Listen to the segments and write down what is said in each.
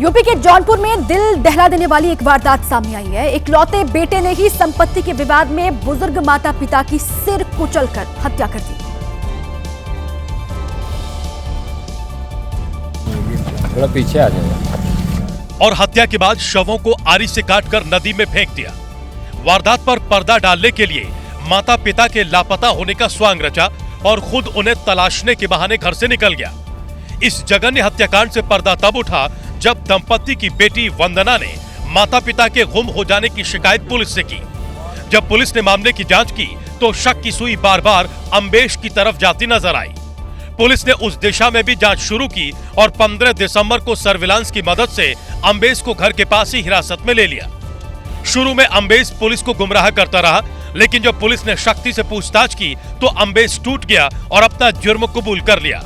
UP के जौनपुर में दिल दहला देने वाली एक वारदात सामने आई है। इकलौते बेटे ने ही संपत्ति के विवाद में बुजुर्ग माता पिता की सिर कुचलकर हत्या कर दी। थोड़ा पीछे आ जाएगा। और हत्या के बाद शवों को आरी से काटकर नदी में फेंक दिया। वारदात पर पर्दा डालने के लिए माता पिता के लापता होने का स्वांग रचा और खुद उन्हें तलाशने के बहाने घर से निकल गया। इस जघन्य हत्याकांड से पर्दा तब उठा जब दंपति की बेटी वंदना ने माता पिता के गुम हो जाने की शिकायत पुलिस से की। जब पुलिस ने मामले की जांच की तो शक की सुई बार बार अम्बेश की तरफ जाती नजर आई। पुलिस ने उस दिशा में भी जांच शुरू की और 15 दिसंबर को सर्विलांस की मदद से अम्बेश को घर के पास ही हिरासत में ले लिया। शुरू में अम्बेश पुलिस को गुमराह करता रहा, लेकिन जब पुलिस ने शक्ति से पूछताछ की तो अम्बेश टूट गया और अपना जुर्म कबूल कर लिया।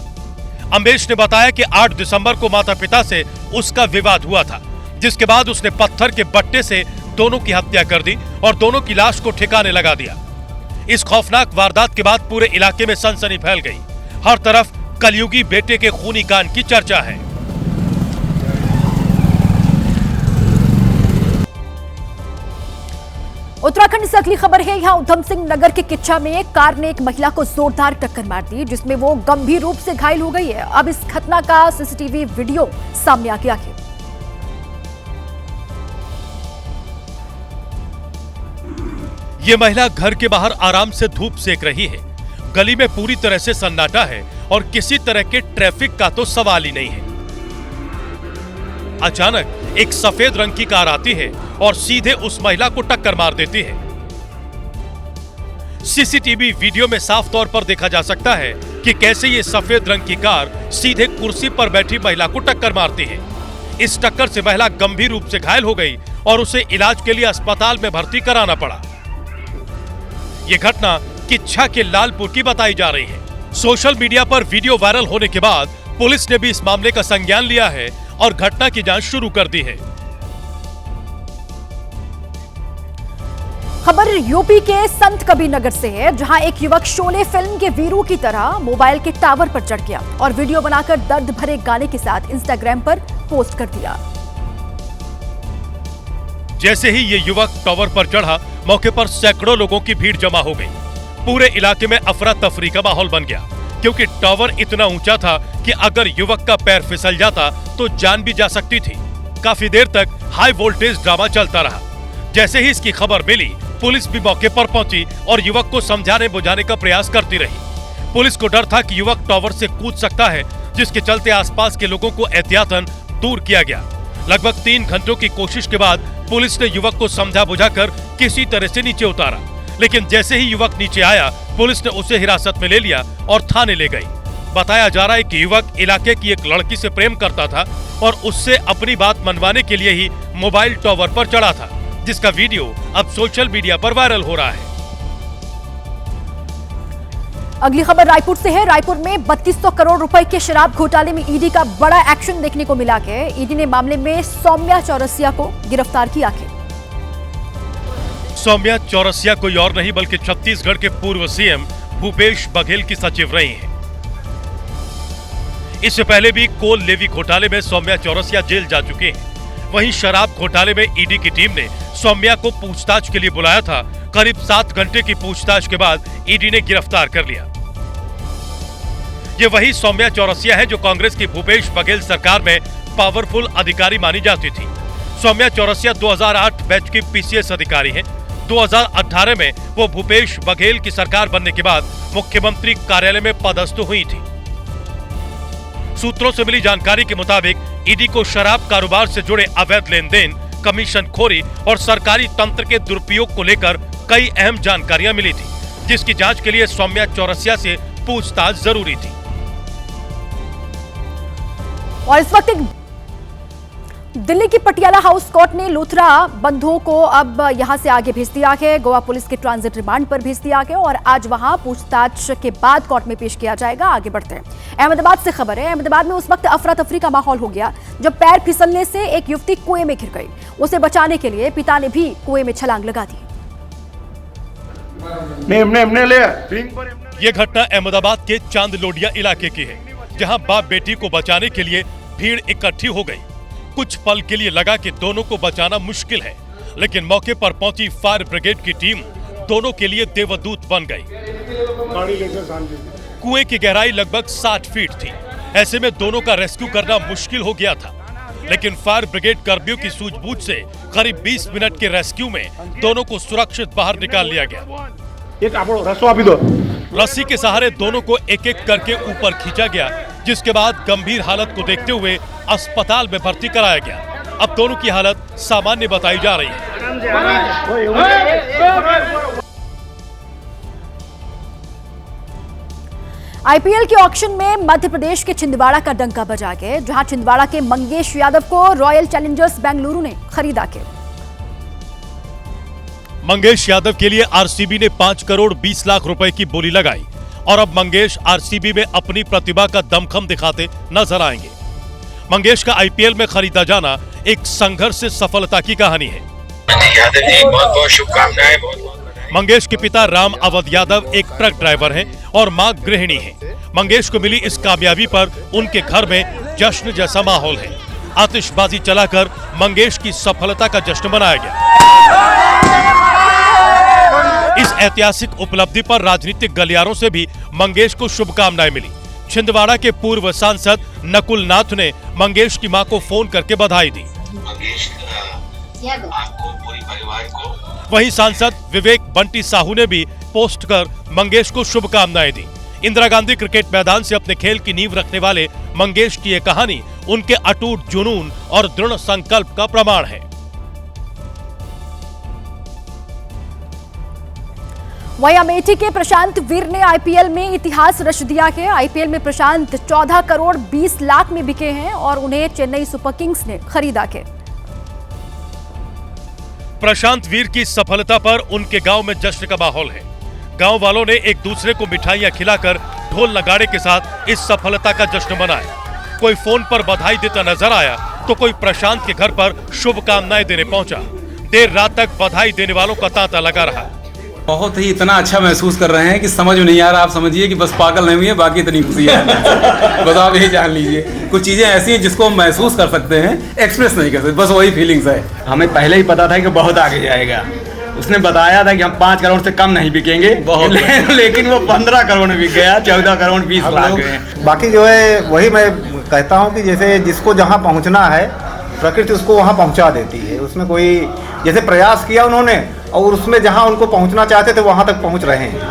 अम्बेश ने बताया कि 8 दिसंबर को माता पिता से उसका विवाद हुआ था, जिसके बाद उसने पत्थर के बट्टे से दोनों की हत्या कर दी और दोनों की लाश को ठिकाने लगा दिया। इस खौफनाक वारदात के बाद पूरे इलाके में सनसनी फैल गई। हर तरफ कलयुगी बेटे के खूनी कांड की चर्चा है। उत्तराखंड से अगली खबर है। यहां उधम सिंह नगर के किच्चा में कार ने एक महिला को जोरदार टक्कर मार दी, जिसमें वो गंभीर रूप से घायल हो गई है। अब इस घटना का सीसीटीवी वीडियो सामने आ गया है। ये महिला घर के बाहर आराम से धूप सेक रही है। गली में पूरी तरह से सन्नाटा है और किसी तरह के ट्रैफिक का तो सवाल ही नहीं है। अचानक एक सफेद रंग की कार आती है और सीधे उस महिला को टक्कर मार देती है। सीसीटीवी वीडियो में साफ तौर पर देखा जा सकता है कि कैसे ये सफेद रंग की कार सीधे कुर्सी पर बैठी महिला को टक्कर मारती है। इस टक्कर से महिला गंभीर रूप से घायल हो गई और उसे इलाज के लिए अस्पताल में भर्ती कराना पड़ा। ये घटना किच्छा के लालपुर की बताई जा रही है। सोशल मीडिया पर वीडियो वायरल होने के बाद पुलिस ने भी इस मामले का संज्ञान लिया है और घटना की जांच शुरू कर दी है। खबर यूपी के संत कबीर नगर से है, जहां एक युवक शोले फिल्म के वीरू की तरह मोबाइल के टावर पर चढ़ गया और वीडियो बनाकर दर्द भरे गाने के साथ इंस्टाग्राम पर पोस्ट कर दिया। जैसे ही ये युवक टावर पर चढ़ा, मौके पर सैकड़ों लोगों की भीड़ जमा हो गई। पूरे इलाके में अफरा तफरी का माहौल बन गया, क्योंकि टावर इतना ऊंचा था कि अगर युवक का पैर फिसल जाता तो जान भी जा सकती थी। काफी देर तक हाई वोल्टेज ड्रामा चलता रहा। जैसे ही इसकी खबर मिली, पुलिस भी मौके पर पहुंची और युवक को समझाने बुझाने का प्रयास करती रही। पुलिस को डर था कि युवक टावर से कूद सकता है, जिसके चलते आसपास के लोगों को एहतियातन दूर किया गया। लगभग 3 घंटों की कोशिश के बाद पुलिस ने युवक को समझा बुझाकर किसी तरह से नीचे उतारा, लेकिन जैसे ही युवक नीचे आया, पुलिस ने उसे हिरासत में ले लिया और थाने ले गई। बताया जा रहा है कि युवक इलाके की एक लड़की से प्रेम करता था और उससे अपनी बात मनवाने के लिए ही मोबाइल टावर पर चढ़ा था, जिसका वीडियो अब सोशल मीडिया पर वायरल हो रहा है। अगली खबर रायपुर से है। रायपुर में 3200 करोड़ रुपए के शराब घोटाले में ईडी का बड़ा एक्शन देखने को मिला है। ईडी ने मामले में सौम्या चौरसिया को गिरफ्तार किया है। सौम्या चौरसिया कोई और नहीं बल्कि छत्तीसगढ़ के पूर्व सीएम भूपेश बघेल की सचिव रही हैं। इससे पहले भी कोल लेवी घोटाले में सौम्या चौरसिया जेल जा चुके हैं। वहीं शराब घोटाले में ईडी की टीम ने सौम्या को पूछताछ के लिए बुलाया था। करीब 7 घंटे की पूछताछ के बाद ईडी ने गिरफ्तार कर लिया। ये वही सौम्या चौरसिया है जो कांग्रेस की भूपेश बघेल सरकार में पावरफुल अधिकारी मानी जाती थी। सौम्या चौरसिया 2008 बैच की पीसीएस अधिकारी हैं। 2018 में वो भूपेश बघेल की सरकार बनने के बाद मुख्यमंत्री कार्यालय में पदस्थ हुई थी। सूत्रों से मिली जानकारी के मुताबिक ईडी को शराब कारोबार से जुड़े अवैध लेन देन, कमीशन खोरी और सरकारी तंत्र के दुरुपयोग को लेकर कई अहम जानकारियां मिली थी, जिसकी जांच के लिए सौम्या चौरसिया से पूछताछ जरूरी थी। और इस वक्त दिल्ली की पटियाला हाउस कोर्ट ने लूथरा बंधुओं को अब यहां से आगे भेज दिया है। गोवा पुलिस के ट्रांजिट रिमांड पर भेज दिया गया और आज वहां पूछताछ के बाद कोर्ट में पेश किया जाएगा। आगे बढ़ते हैं, अहमदाबाद से खबर है। अहमदाबाद में उस वक्त अफरा तफरी का माहौल हो गया जब पैर फिसलने से एक युवती कुएं में गिर गई। उसे बचाने के लिए पिता ने भी कुएं में छलांग लगा दी। ये घटना अहमदाबाद के चांदलोडिया इलाके की है, जहां बाप बेटी को बचाने के लिए भीड़ इकट्ठी हो गई। कुछ पल के लिए लगा कि दोनों को बचाना मुश्किल है, लेकिन मौके पर पहुंची फायर ब्रिगेड की टीम दोनों के लिए देवदूत बन गई। कुएं की गहराई लगभग 60 फीट थी। ऐसे में दोनों का रेस्क्यू करना मुश्किल हो गया था, लेकिन फायर ब्रिगेड कर्मियों की सूझबूझ से करीब 20 मिनट के रेस्क्यू में दोनों को सुरक्षित बाहर निकाल लिया गया। रस्सी के सहारे दोनों को एक एक करके ऊपर खींचा गया, जिसके बाद गंभीर हालत को देखते हुए अस्पताल में भर्ती कराया गया। अब दोनों की हालत सामान्य बताई जा रही है। आईपीएल के ऑक्शन में मध्य प्रदेश के छिंदवाड़ा का डंका बजा के, जहां छिंदवाड़ा के मंगेश यादव को रॉयल चैलेंजर्स बेंगलुरु ने खरीदा के। मंगेश यादव के लिए आरसीबी ने 5 करोड़ 20 लाख रुपए की बोली लगाई और अब मंगेश आरसीबी में अपनी प्रतिभा का दमखम दिखाते नजर आएंगे। मंगेश का आईपीएल में खरीदा जाना एक संघर्ष से सफलता की कहानी है। बहुत शुभकामनाएं। मंगेश के पिता राम अवध यादव एक ट्रक ड्राइवर हैं और मां गृहिणी हैं। मंगेश को मिली इस कामयाबी पर उनके घर में जश्न जैसा माहौल है। आतिशबाजी चलाकर मंगेश की सफलता का जश्न मनाया गया। इस ऐतिहासिक उपलब्धि पर राजनीतिक गलियारों से भी मंगेश को शुभकामनाएं मिली। छिंदवाड़ा के पूर्व सांसद नकुल नाथ ने मंगेश की मां को फोन करके बधाई दी। आपको, पूरी परिवार को। वहीं सांसद विवेक बंटी साहू ने भी पोस्ट कर मंगेश को शुभकामनाएं दी। इंदिरा गांधी क्रिकेट मैदान से अपने खेल की नींव रखने वाले मंगेश की ये कहानी उनके अटूट जुनून और दृढ़ संकल्प का प्रमाण है। वहीं अमेठी के प्रशांत वीर ने आईपीएल में इतिहास रच दिया है। आईपीएल में प्रशांत 14 करोड़ 20 लाख में बिके हैं और उन्हें चेन्नई सुपर किंग्स ने खरीदा है। प्रशांत वीर की सफलता पर उनके गांव में जश्न का माहौल है। गांव वालों ने एक दूसरे को मिठाइयां खिलाकर ढोल नगाड़े के साथ इस सफलता का जश्न मनाया। कोई फोन पर बधाई देता नजर आया तो कोई प्रशांत के घर पर शुभकामनाएं देने पहुंचा। देर रात तक बधाई देने वालों का तांता लगा रहा। बहुत ही इतना अच्छा महसूस कर रहे हैं कि समझ में नहीं आ रहा। आप समझिए कि बस पागल नहीं हुई है, बाकी इतनी खुशी है। बस आप यही जान लीजिए, कुछ चीजें ऐसी हैं जिसको हम महसूस कर सकते हैं, एक्सप्रेस नहीं कर सकते, बस वही फीलिंग्स है। हमें पहले ही पता था कि बहुत आगे जाएगा। उसने बताया था कि हम 5 करोड़ से कम नहीं बिकेंगे, लेकिन वो 15 करोड़ में बिक गया, 14 करोड़ 20 लाख में। बाकी जो है वही मैं कहता हूँ कि जैसे जिसको जहाँ पहुँचना है प्रकृति उसको वहाँ पहुँचा देती है। उसमें कोई जैसे प्रयास किया उन्होंने और उसमें जहाँ उनको पहुँचना चाहते थे वहाँ तक पहुँच रहे हैं।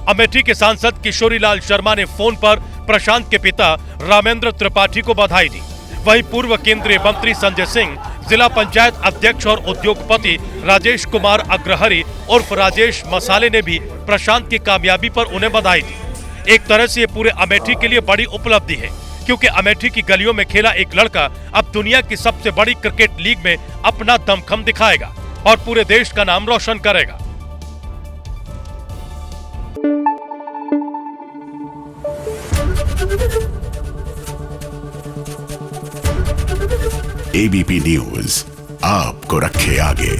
अमेठी के सांसद किशोरी लाल शर्मा ने फोन पर प्रशांत के पिता रामेंद्र त्रिपाठी को बधाई दी। वहीं पूर्व केंद्रीय मंत्री संजय सिंह, जिला पंचायत अध्यक्ष और उद्योगपति राजेश कुमार अग्रहरी उर्फ राजेश मसाले ने भी प्रशांत की कामयाबी पर उन्हें बधाई दी। एक तरह से ये पूरे अमेठी के लिए बड़ी उपलब्धि है, क्योंकि अमेठी की गलियों में खेला एक लड़का अब दुनिया की सबसे बड़ी क्रिकेट लीग में अपना दमखम दिखाएगा और पूरे देश का नाम रोशन करेगा। एबीपी न्यूज आपको रखे आगे।